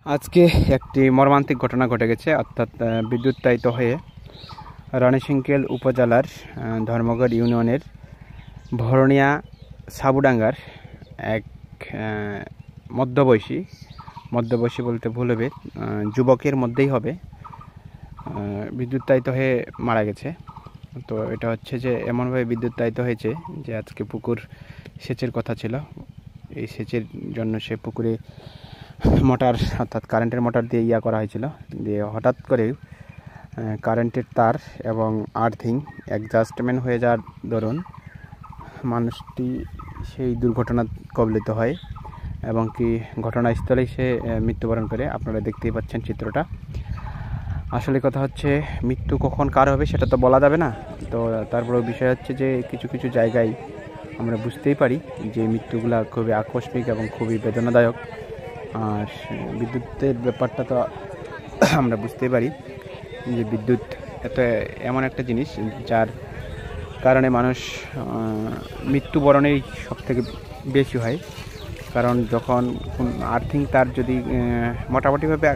আজকে একটি মর্মান্তিক ঘটনা ঘটে গেছে, অর্থাৎ বিদ্যুতায়িত হয়ে রানীশংকেল উপজেলার ধর্মগড় ইউনিয়নের ভরণিয়া সাবুডাঙ্গার এক মধ্যবয়সী বলতে ভুল হবে, যুবকের মধ্যেই হবে, বিদ্যুতায়িত হয়ে মারা গেছে। তো এটা হচ্ছে যে এমনভাবে বিদ্যুতায়িত হয়েছে যে আজকে পুকুর সেচের কথা ছিল। এই সেচের জন্য সে পুকুরে মোটর অর্থাৎ কারেন্টের মোটর দিয়ে করা হয়েছিল, দিয়ে হঠাৎ করে কারেন্টের তার এবং আর্থিং অ্যাডজাস্টমেন্ট হয়ে যাওয়ার দরুন মানুষটি সেই দুর্ঘটনা কবলিত হয় এবং কি ঘটনাস্থলেই সে মৃত্যুবরণ করে। আপনারা দেখতেই পাচ্ছেন চিত্রটা। আসলে কথা হচ্ছে মৃত্যু কখন কার হবে সেটা তো বলা যাবে না। তো তারপরেও বিষয় হচ্ছে যে কিছু কিছু জায়গায় আমরা বুঝতেই পারি যে মৃত্যুগুলা খুবই আকস্মিক এবং খুবই বেদনাদায়ক। আর বিদ্যুতের ব্যাপারটা তো আমরা বুঝতেই পারি যে বিদ্যুৎ এমন একটা জিনিস যার কারণে মানুষ মৃত্যুবরণেই সবথেকে বেশি হয়। কারণ যখন আর্থিং তার যদি মোটামুটিভাবে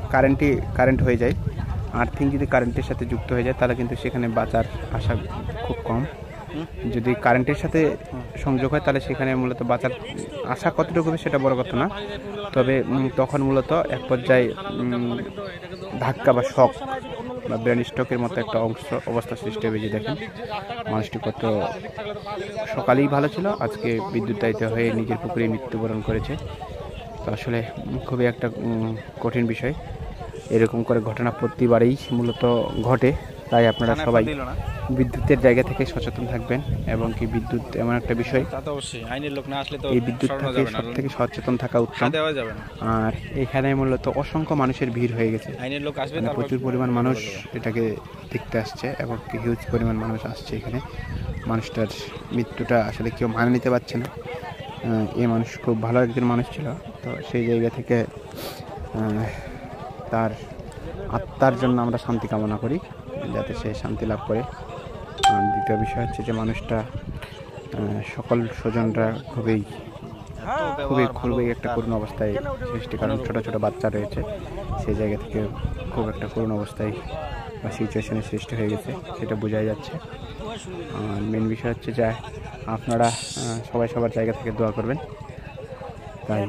কারেন্ট হয়ে যায়, আর্থিং যদি কারেন্টের সাথে যুক্ত হয়ে যায় তাহলে কিন্তু সেখানে বাঁচার আশা খুব কম। যদি কারেন্টের সাথে সংযোগ হয় তাহলে সেখানে মূলত বাঁচার আশা কতটুকু হবে সেটা বড় কথা না, তবে তখন মূলত এক পর্যায়ে ধাক্কা বা শক বা ব্রেন স্ট্রোকের মতো একটা অবস্থা সৃষ্টি হবে। যে দেখেন মানুষটি কত সকালেই ভালো ছিল, আজকে বিদ্যুতায়িত হয়ে নিজের পুকুরে মৃত্যুবরণ করেছে। তো আসলে খুবই একটা কঠিন বিষয়। এরকম করে ঘটনা প্রতিবারেই মূলত ঘটে। তাই আপনারা সবাই বিদ্যুতের জায়গা থেকে সচেতন থাকবেন এবং কি বিদ্যুৎ এমন একটা বিষয়, এই বিদ্যুৎ থেকে সব থেকে সচেতন থাকা উত্তম। আর এখানে মূলত অসংখ্য মানুষের ভিড় হয়ে গেছে, প্রচুর পরিমাণ মানুষ এটাকে দেখতে আসছে এবং হিউজ পরিমাণ মানুষ আসছে এখানে। মানুষটার মৃত্যুটা আসলে কেউ মানে নিতে পারছে না। এই মানুষ খুব ভালো একজন মানুষ ছিল। তো সেই জায়গা থেকে তার আত্মার জন্য আমরা শান্তি কামনা করি, যাতে সে শান্তি লাভ করে। দ্বিতীয় বিষয় হচ্ছে যে মানুষটা সকল স্বজনরা খুবই একটা করুণ অবস্থায় সৃষ্টি, কারণ ছোটো ছোটো বাচ্চা রয়েছে, সেই জায়গা থেকে খুব একটা করুণ অবস্থায় বা সিচুয়েশনের সৃষ্টি হয়ে গেছে, সেটা বোঝাই যাচ্ছে। আর মেন বিষয় হচ্ছে যে আপনারা সবাই সবার জায়গা থেকে দোয়া করবেন। তাই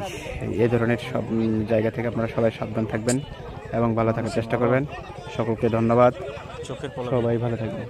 এই ধরনের সব জায়গা থেকে আপনারা সবাই সাবধান থাকবেন এবং ভালো থাকার চেষ্টা করবেন। সকলকে ধন্যবাদ, সবাই ভালো থাকবেন।